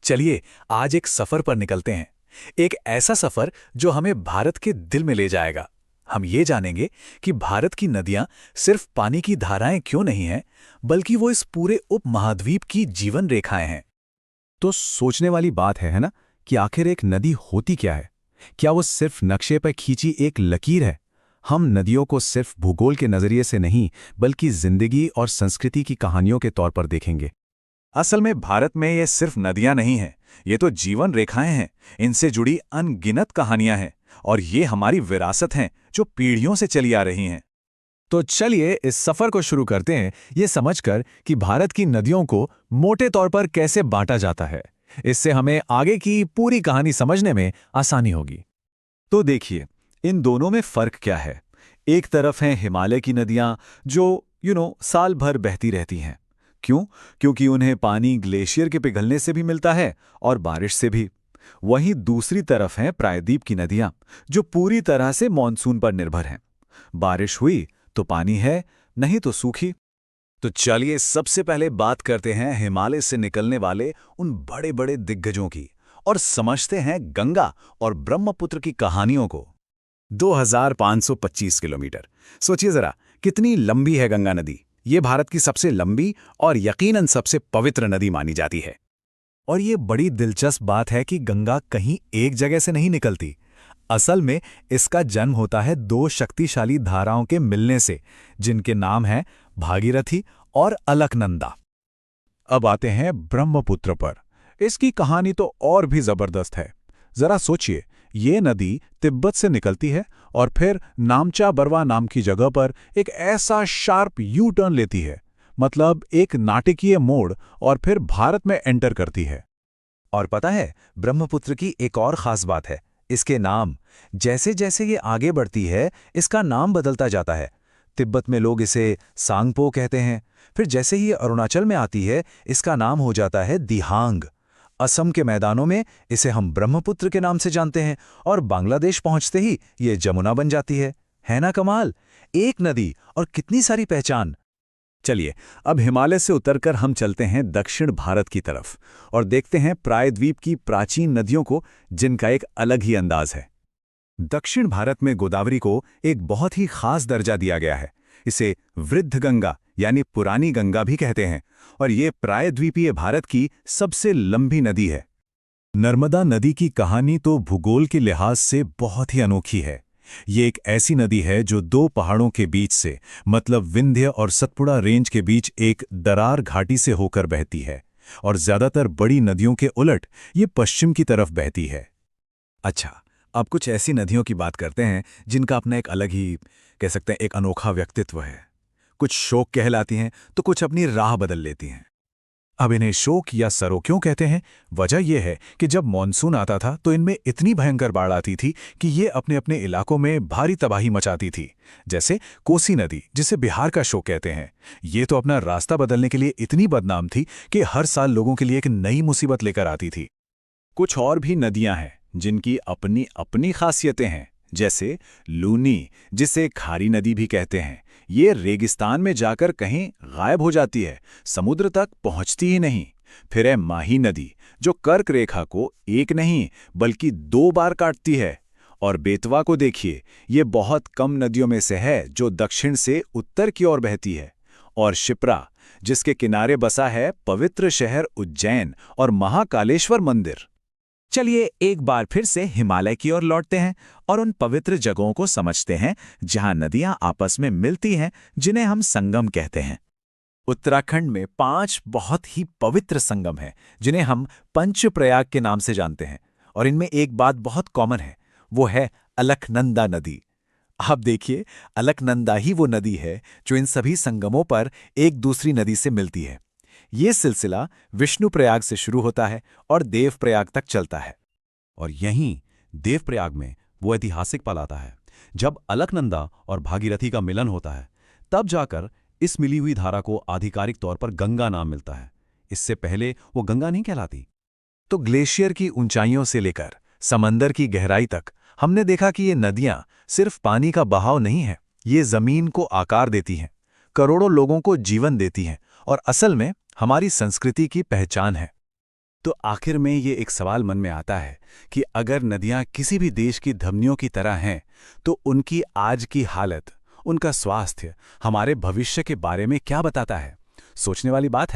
चलिए आज एक सफर पर निकलते हैं। एक ऐसा सफर जो हमें भारत के दिल में ले जाएगा। हम ये जानेंगे कि भारत की नदियां सिर्फ पानी की धाराएं क्यों नहीं हैं, बल्कि वो इस पूरे उपमहाद्वीप की जीवन रेखाएं हैं। तो सोचने वाली बात है ना, कि आखिर एक नदी होती क्या है। क्या वो सिर्फ नक्शे पर खींची एक लकीर है। हम नदियों को सिर्फ भूगोल के नजरिए से नहीं, बल्कि जिंदगी और संस्कृति की कहानियों के तौर पर देखेंगे। असल में भारत में ये सिर्फ नदियां नहीं हैं, ये तो जीवन रेखाएं हैं। इनसे जुड़ी अनगिनत कहानियां हैं और ये हमारी विरासत हैं जो पीढ़ियों से चली आ रही हैं। तो चलिए इस सफर को शुरू करते हैं, ये समझकर कि भारत की नदियों को मोटे तौर पर कैसे बांटा जाता है। इससे हमें आगे की पूरी कहानी समझने में आसानी होगी। तो देखिए, इन दोनों में फर्क क्या है। एक तरफ हैं हिमालय की नदियां जो साल भर बहती रहती हैं। क्यों? क्योंकि उन्हें पानी ग्लेशियर के पिघलने से भी मिलता है और बारिश से भी। वहीं दूसरी तरफ हैं प्रायद्वीप की नदियां जो पूरी तरह से मानसून पर निर्भर हैं। बारिश हुई तो पानी है, नहीं तो सूखी। तो चलिए सबसे पहले बात करते हैं हिमालय से निकलने वाले उन बड़े बड़े दिग्गजों की और समझते हैं गंगा और ब्रह्मपुत्र की कहानियों को। 2525 किलोमीटर। सोचिए जरा, कितनी लंबी है गंगा नदी। ये भारत की सबसे लंबी और यकीनन सबसे पवित्र नदी मानी जाती है। और ये बड़ी दिलचस्प बात है कि गंगा कहीं एक जगह से नहीं निकलती। असल में इसका जन्म होता है दो शक्तिशाली धाराओं के मिलने से, जिनके नाम हैं भागीरथी और अलकनंदा। अब आते हैं ब्रह्मपुत्र पर। इसकी कहानी तो और भी जबरदस्त है। जरा सोचिए, ये नदी तिब्बत से निकलती है और फिर नामचा बरवा नाम की जगह पर एक ऐसा शार्प यू टर्न लेती है, मतलब एक नाटकीय मोड़, और फिर भारत में एंटर करती है। और पता है, ब्रह्मपुत्र की एक और खास बात है, इसके नाम। जैसे जैसे ये आगे बढ़ती है, इसका नाम बदलता जाता है। तिब्बत में लोग इसे सांगपो कहते हैं, फिर जैसे ही ये अरुणाचल में आती है, इसका नाम हो जाता है दिहांग। असम के मैदानों में इसे हम ब्रह्मपुत्र के नाम से जानते हैं और बांग्लादेश पहुंचते ही ये जमुना बन जाती है ना कमाल? एक नदी और कितनी सारी पहचान। चलिए अब हिमालय से उतरकर हम चलते हैं दक्षिण भारत की तरफ और देखते हैं प्रायद्वीप की प्राचीन नदियों को, जिनका एक अलग ही अंदाज है। दक्षिण भारत में गोदावरी को एक बहुत ही खास दर्जा दिया गया है। इसे वृद्ध गंगा यानी पुरानी गंगा भी कहते हैं और ये प्रायद्वीपीय भारत की सबसे लंबी नदी है। नर्मदा नदी की कहानी तो भूगोल के लिहाज से बहुत ही अनोखी है। ये एक ऐसी नदी है जो दो पहाड़ों के बीच से, मतलब विंध्य और सतपुड़ा रेंज के बीच एक दरार घाटी से होकर बहती है और ज्यादातर बड़ी नदियों के उलट ये पश्चिम की तरफ बहती है। अच्छा, अब कुछ ऐसी नदियों की बात करते हैं जिनका अपना एक अलग ही, कह सकते हैं, एक अनोखा व्यक्तित्व है। कुछ शोक कहलाती हैं तो कुछ अपनी राह बदल लेती हैं। अब इन्हें शोक या सरो क्यों कहते हैं? वजह यह है कि जब मॉनसून आता था तो इनमें इतनी भयंकर बाढ़ आती थी कि ये अपने अपने इलाकों में भारी तबाही मचाती थी। जैसे कोसी नदी, जिसे बिहार का शोक कहते हैं, ये तो अपना रास्ता बदलने के लिए इतनी बदनाम थी कि हर साल लोगों के लिए एक नई मुसीबत लेकर आती थी। कुछ और भी नदियां हैं जिनकी अपनी अपनी खासियतें हैं, जैसे लूनी, जिसे खारी नदी भी कहते हैं। ये रेगिस्तान में जाकर कहीं गायब हो जाती है, समुद्र तक पहुंचती ही नहीं। फिर है माही नदी, जो कर्क रेखा को एक नहीं बल्कि 2 बार काटती है। और बेतवा को देखिए, ये बहुत कम नदियों में से है जो दक्षिण से उत्तर की ओर बहती है। और शिप्रा, जिसके किनारे बसा है पवित्र शहर उज्जैन और महाकालेश्वर मंदिर। चलिए एक बार फिर से हिमालय की ओर लौटते हैं और उन पवित्र जगहों को समझते हैं जहां नदियां आपस में मिलती हैं, जिन्हें हम संगम कहते हैं। उत्तराखंड में 5 बहुत ही पवित्र संगम हैं, जिन्हें हम पंचप्रयाग के नाम से जानते हैं। और इनमें एक बात बहुत कॉमन है, वो है अलकनंदा नदी। आप देखिए, अलकनंदा ही वो नदी है जो इन सभी संगमों पर एक दूसरी नदी से मिलती है। ये सिलसिला विष्णुप्रयाग से शुरू होता है और देवप्रयाग तक चलता है। और यहीं देवप्रयाग में वो ऐतिहासिक पल आता है जब अलकनंदा और भागीरथी का मिलन होता है। तब जाकर इस मिली हुई धारा को आधिकारिक तौर पर गंगा नाम मिलता है। इससे पहले वो गंगा नहीं कहलाती। तो ग्लेशियर की ऊंचाइयों से लेकर समंदर की गहराई तक हमने देखा कि ये नदियां सिर्फ पानी का बहाव नहीं है, ये जमीन को आकार देती हैं, करोड़ों लोगों को जीवन देती हैं और असल में हमारी संस्कृति की पहचान है। तो आखिर में ये एक सवाल मन में आता है कि अगर नदियां किसी भी देश की धमनियों की तरह हैं, तो उनकी आज की हालत, उनका स्वास्थ्य हमारे भविष्य के बारे में क्या बताता है? सोचने वाली बात है।